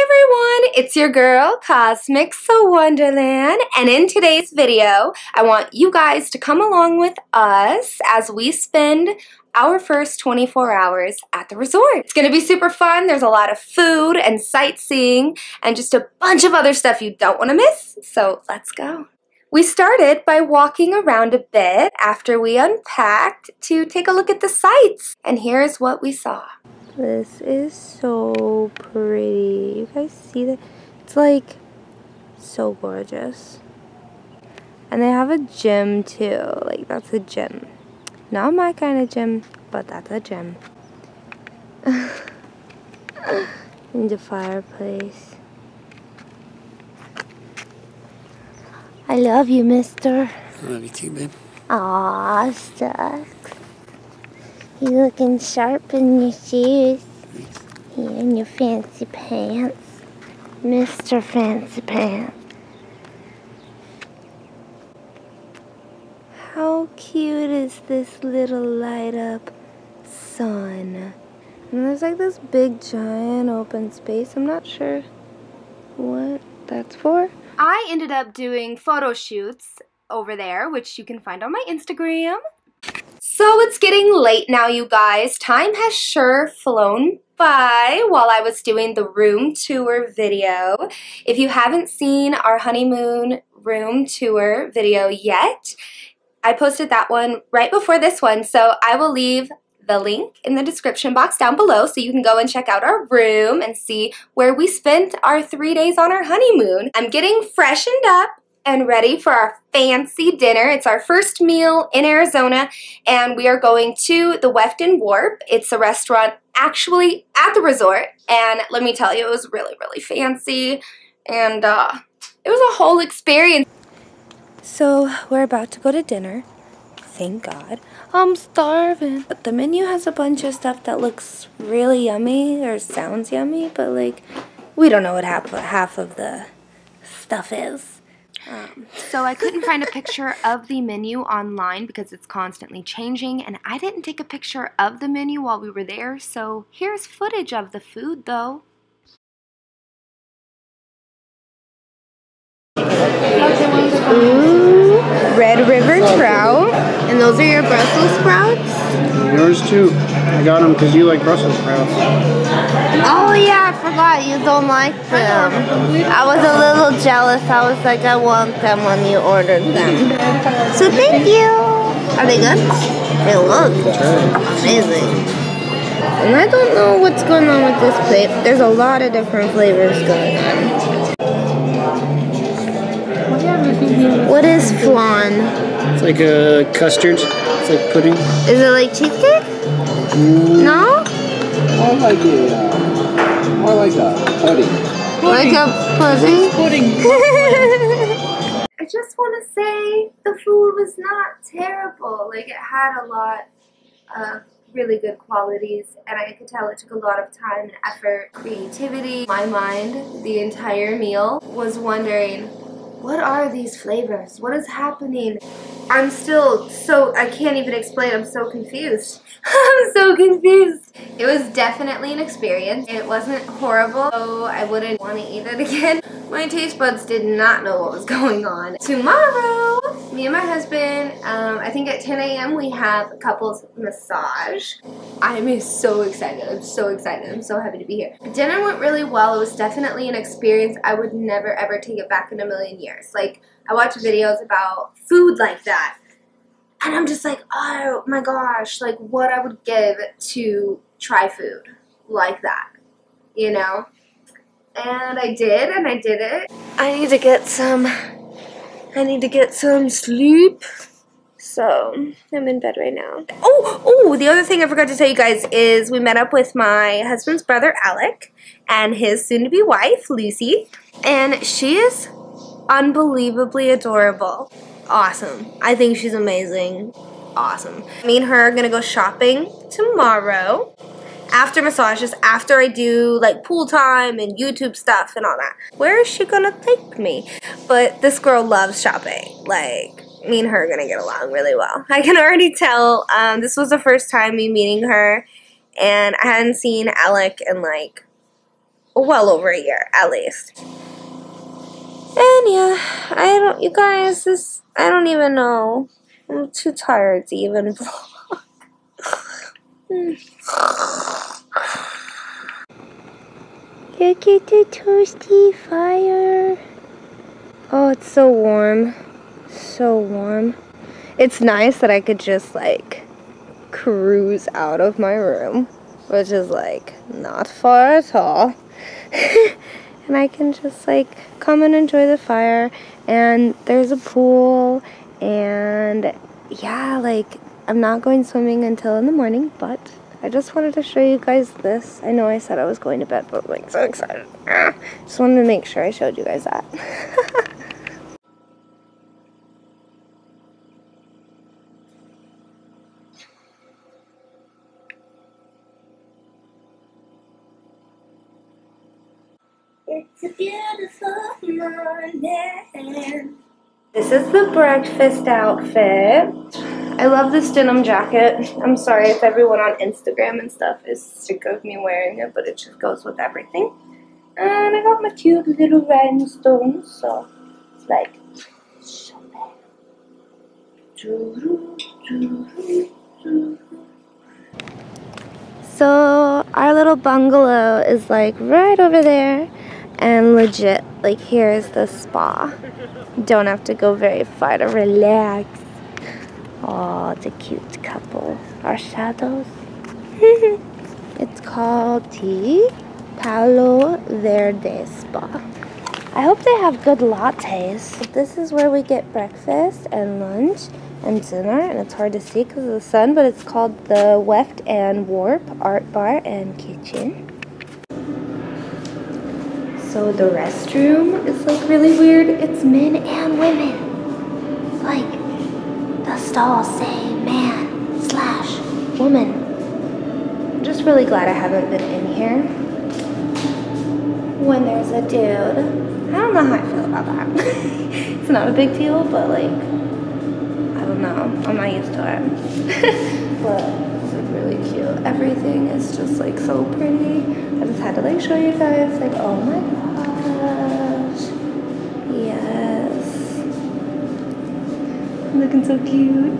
everyone, it's your girl Cosmic Wonderland, and in today's video I want you guys to come along with us as we spend our first 24 hours at the resort. It's gonna be super fun. There's a lot of food and sightseeing and just a bunch of other stuff you don't want to miss, so let's go. We started by walking around a bit after we unpacked to take a look at the sights, and here's what we saw. This is so pretty. You guys see that? It's like so gorgeous. And they have a gym too. Like, that's a gym. Not my kind of gym, but that's a gym. And the fireplace. I love you, mister. I love you too, babe. Aw, shucks. You looking sharp in your shoes. Yeah, in your fancy pants. Mr. Fancy Pants. How cute is this little light up sun? And there's like this big giant open space. I'm not sure what that's for. I ended up doing photo shoots over there, which you can find on my Instagram. So it's getting late now, you guys. Time has sure flown by while I was doing the room tour video. If you haven't seen our honeymoon room tour video yet, I posted that one right before this one, so I will leave the link in the description box down below so you can go and check out our room and see where we spent our 3 days on our honeymoon. I'm getting freshened up and ready for our fancy dinner. It's our first meal in Arizona, and we are going to the Wefton Warp. It's a restaurant actually at the resort, and let me tell you, it was really, really fancy, and it was a whole experience. So we're about to go to dinner. Thank God. I'm starving. But the menu has a bunch of stuff that looks really yummy or sounds yummy, but like, we don't know what half of the stuff is. So I couldn't find a picture of the menu online because it's constantly changing, and I didn't take a picture of the menu while we were there, so here's footage of the food though. Ooh, Red River trout. And those are your Brussels sprouts? Yours too. I got them because you like Brussels sprouts. Oh yeah, I forgot you don't like them. I was a little jealous. I was like, I want them when you ordered them. So thank you. Are they good? They look amazing. And I don't know what's going on with this plate. There's a lot of different flavors going on. What is flan? It's like a custard. It's like pudding. Is it like cheesecake? No? More like a pudding. Like a pudding? Pudding. I just want to say the food was not terrible. Like, it had a lot of really good qualities, and I could tell it took a lot of time and effort, creativity. My mind, the entire meal, was wondering, what are these flavors? What is happening? I'm still I can't even explain. I'm so confused. I'm so confused. It was definitely an experience. It wasn't horrible, so I wouldn't want to eat it again. My taste buds did not know what was going on. Tomorrow, me and my husband, I think at 10 a.m. we have a couples massage. I'm so excited. I'm so excited. I'm so happy to be here. Dinner went really well. It was definitely an experience. I would never ever take it back in a million years. Like, I watch videos about food like that, and I'm just like, oh my gosh, like what I would give to try food like that, you know? And I did, and I did it. I need to get some sleep. So, I'm in bed right now. Oh, the other thing I forgot to tell you guys is we met up with my husband's brother, Alec, and his soon-to-be wife, Lucy, and she is unbelievably adorable. Awesome. I think she's amazing. Awesome. Me and her are gonna go shopping tomorrow after massages, after I do like pool time and YouTube stuff and all that. Where is she gonna take me? But this girl loves shopping. Like, me and her are gonna get along really well. I can already tell. This was the first time me meeting her, and I hadn't seen Alec in like a well over a year at least. And yeah, you guys, I don't even know. I'm too tired to even vlog. Look at the toasty fire. Oh, it's so warm. So warm. It's nice that I could just like cruise out of my room, which is like not far at all. And I can just like come and enjoy the fire, and there's a pool, and yeah, like I'm not going swimming until in the morning, but I just wanted to show you guys this. I know I said I was going to bed, but I'm like so excited. Just wanted to make sure I showed you guys that. It's a beautiful morning. This is the breakfast outfit. I love this denim jacket. I'm sorry if everyone on Instagram and stuff is sick of me wearing it, but it just goes with everything. And I got my cute little rhinestones, so it's like, so our little bungalow is like right over there, and legit, like here's the spa. Don't have to go very far to relax. Oh, it's a cute couple. Our shadows. It's called the Palo Verde Spa. I hope they have good lattes. This is where we get breakfast and lunch and dinner, and it's hard to see because of the sun, but it's called the Weft and Warp Art Bar and Kitchen. So the restroom is like really weird. It's men and women. Like the stalls say man/woman. I'm just really glad I haven't been in here when there's a dude. I don't know how I feel about that. It's not a big deal, but like, I don't know. I'm not used to it. But this is really cute. Everything is just like so pretty. I just had to like show you guys, like, oh my gosh. Yes. I'm looking so cute.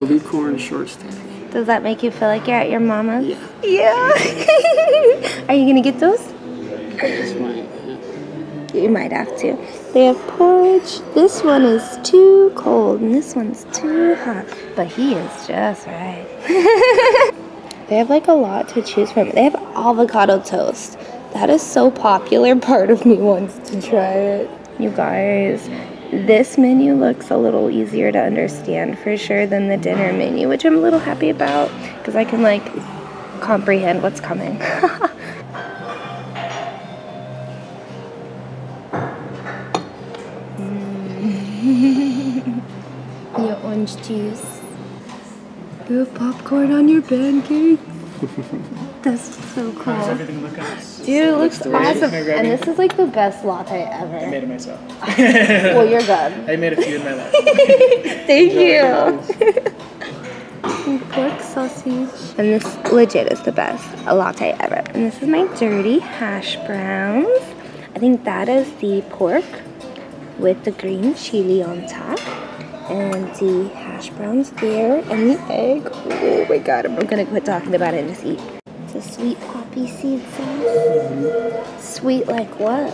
Lukewarm short stack. Does that make you feel like you're at your mama's? Yeah. Yeah. Are you gonna get those? This might, yeah. You might have to. They have porridge. This one is too cold, and this one's too hot. But he is just right. They have like a lot to choose from. They have avocado toast. That is so popular. Part of me wants to try it. You guys, this menu looks a little easier to understand for sure than the dinner menu, which I'm a little happy about because I can like comprehend what's coming. Your orange juice. You have popcorn on your pancake. That's so cool. How does everything look on? Dude, it looks awesome. And this is like the best latte ever. I made it myself. Well, you're good. I made a few in my life. Thank you. Pork sausage. And this legit is the best latte ever. And this is my dirty hash browns. I think that is the pork with the green chili on top. And the hash browns there, and the egg. Oh my god, I'm gonna quit talking about it and just eat. It's a sweet poppy seed sauce. Sweet like what?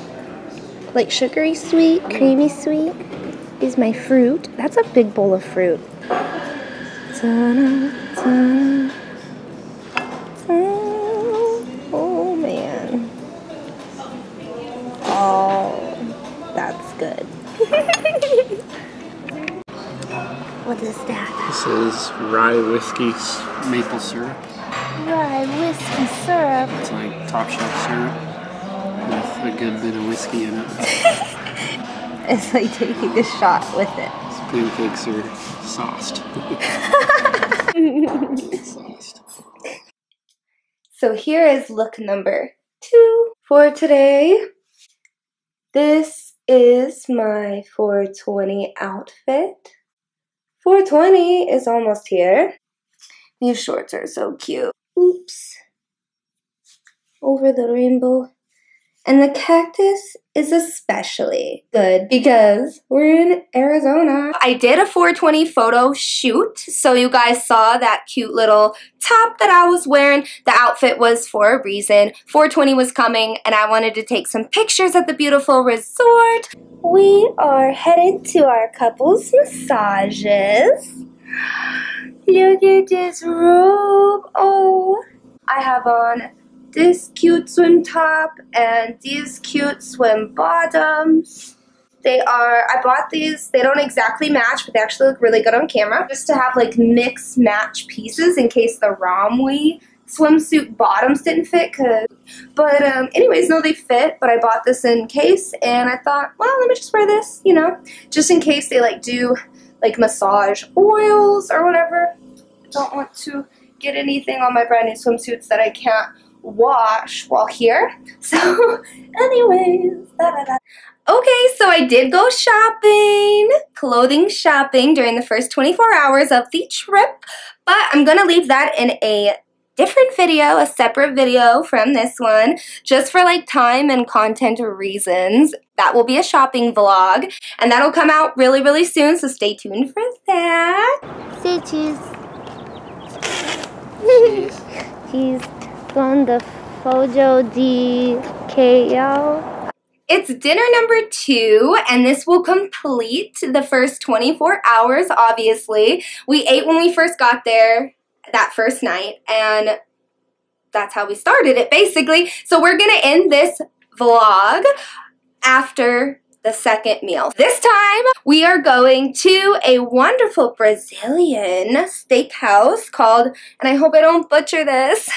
Like sugary sweet, creamy sweet. Is my fruit. That's a big bowl of fruit. Ta-da, ta-da, ta-da. Oh man. Oh, that's good. What is that? This is rye whiskey maple syrup. Rye whiskey syrup. It's like top shelf syrup with a good bit of whiskey in it. It's like taking a shot with it. These pancakes are sauced. Sauced. So here is look number 2 for today. This is my 420 outfit. 420 is almost here. These shorts are so cute. Oops. Over the rainbow. And the cactus is especially good because we're in Arizona. I did a 420 photo shoot, so you guys saw that cute little top that I was wearing. The outfit was for a reason. 420 was coming and I wanted to take some pictures at the beautiful resort. We are headed to our couples massages. Look at this robe. Oh, I have on this cute swim top and these cute swim bottoms. I bought these, they don't exactly match, but they actually look really good on camera. Just to have like mix match pieces in case the Romwe swimsuit bottoms didn't fit. But anyways, no, they fit, but I bought this in case and I thought, well, let me just wear this, you know, just in case they like do like massage oils or whatever. I don't want to get anything on my brand new swimsuits that I can't wash while here. So anyways, okay, so I did go shopping, clothing shopping during the first 24 hours of the trip, but I'm gonna leave that in a different video, a separate video from this one, just for like time and content reasons. That will be a shopping vlog, and that'll come out really, really soon, so stay tuned for that. Say cheese. Cheese. Cheese on the Fojo di KO. It's dinner number 2, and this will complete the first 24 hours, obviously. We ate when we first got there that first night, and that's how we started it, basically. So we're gonna end this vlog after the second meal. This time, we are going to a wonderful Brazilian steakhouse called, and I hope I don't butcher this,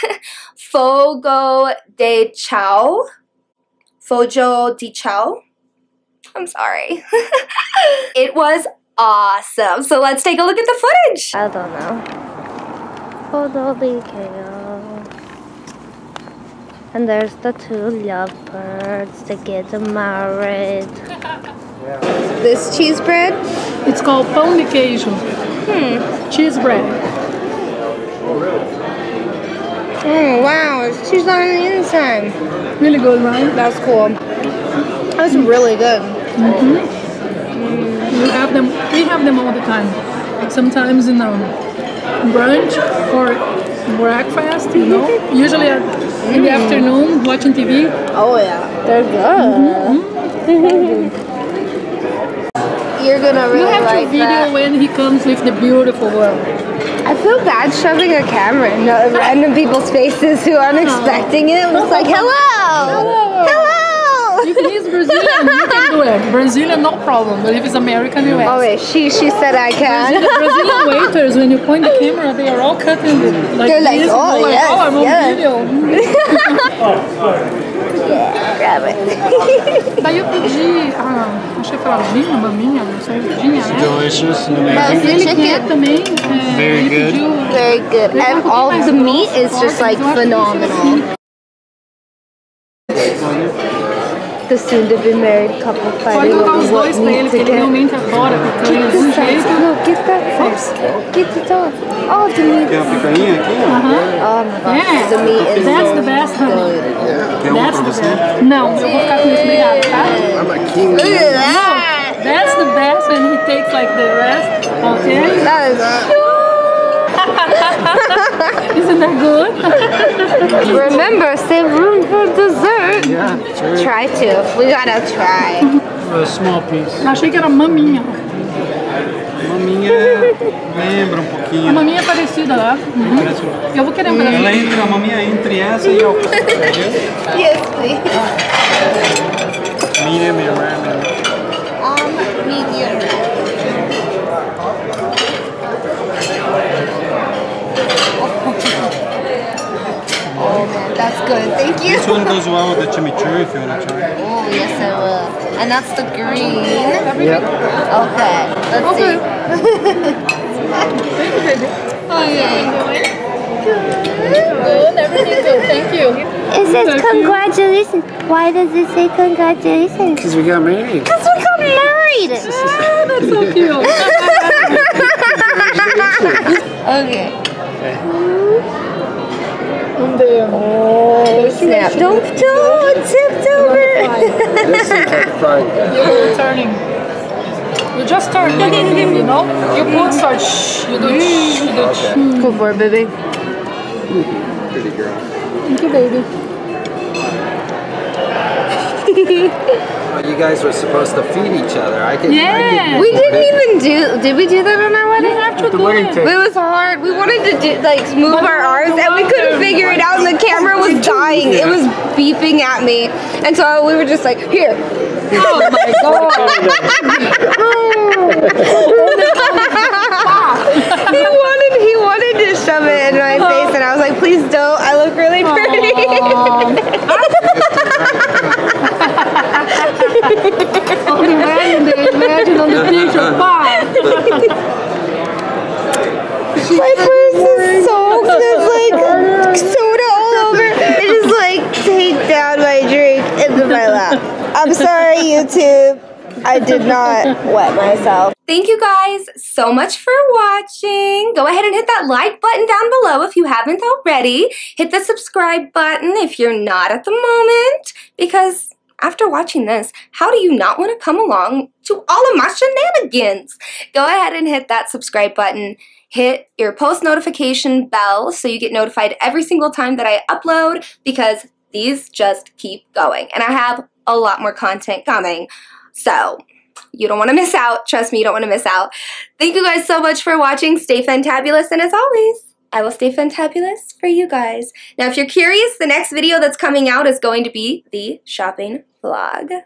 Fogo de Chao. Fogo de Chao. I'm sorry. It was awesome. So let's take a look at the footage. I don't know. Fogo de Chao. And there's the 2 lovebirds that get married. This cheese bread? It's called pão de queijo. Cheese bread. Oh wow, there's cheese on the inside. Really good, right? That's cool. That's really good. We have them all the time. Sometimes in brunch or breakfast, you know. Usually in the afternoon, watching TV. Oh yeah, they're good. You're gonna really like that. You have to video when he comes with the beautiful one. I feel bad shoving a camera in random people's faces who aren't expecting it. It's like, hello! Hello! If he's Brazilian, you can do it. Brazilian, no problem. But if it's American, you ask. Oh wait, she said I can. Brazilian waiters, when you point the camera, they are all cutting like they're like, this. oh like, yes, oh, I'm on video. Yeah, grab it. Daí eu pedi, acho que fraldinha, maminha, não sei, né? Delicious. Chicken Também. Very good. Very good. And all the meat is just like phenomenal. The soon-to-be married couple fighting over what meat to get. Realmente adora picanha de um jeito. No, get that first. Get the top. Oh, the meat. Quer a picanha aqui? Oh my gosh, the meat is That's the best, honey. Quer uma pra você? Não, eu vou ficar com isso, obrigada, tá? I'm a king. Look at that. That's the best when he takes like the rest, okay? That is Isn't that good? Remember, save room for dessert. Yeah, sure. Try to. We gotta try. A small piece. Achei que era maminha. Maminha lembra um pouquinho. A maminha é parecida lá. Eu vou querer um pedacinho. Ela entra, a maminha entre essa e a outra. Yes, please. Medium and rare. Medium. Oh man, that's good. Thank you. This one goes well with the chimichurri if you want to try. Oh yes, I will. And that's the green. Yep. Okay, let's see. Thank you, baby. Okay. Good, everything good. Thank you. It says congratulations. Why does it say congratulations? Because we got married. Because we got married. That's so cute. Okay. Oh, snap. Don't tiptoe over starting. You're turning. You just turn, you know? You put start shh, you do shh, you do shh. Go for it, baby. Pretty girl. Thank you, baby. You guys were supposed to feed each other. Yeah. We didn't even did we do that on our wedding? You have to The do wedding it. cake. It was hard. We wanted to do, like move our arms and we couldn't figure it out and the camera was dying. It was beeping at me. And so we were just like, here. Oh my god. he wanted to shove it in my face and I was like, please don't. I look really pretty. Imagine on the picture, My purse is soaked. There's like soda all over. I just like take down my drink into my lap. I'm sorry, YouTube. I did not wet myself. Thank you guys so much for watching. Go ahead and hit that like button down below if you haven't already. Hit the subscribe button if you're not at the moment, because after watching this, how do you not want to come along to all of my shenanigans? Go ahead and hit that subscribe button. Hit your post notification bell so you get notified every single time that I upload, because these just keep going. And I have a lot more content coming. So you don't want to miss out. Trust me, you don't want to miss out. Thank you guys so much for watching. Stay fantabulous. And as always, I will stay fantabulous for you guys. Now, if you're curious, the next video that's coming out is going to be the shopping vlog.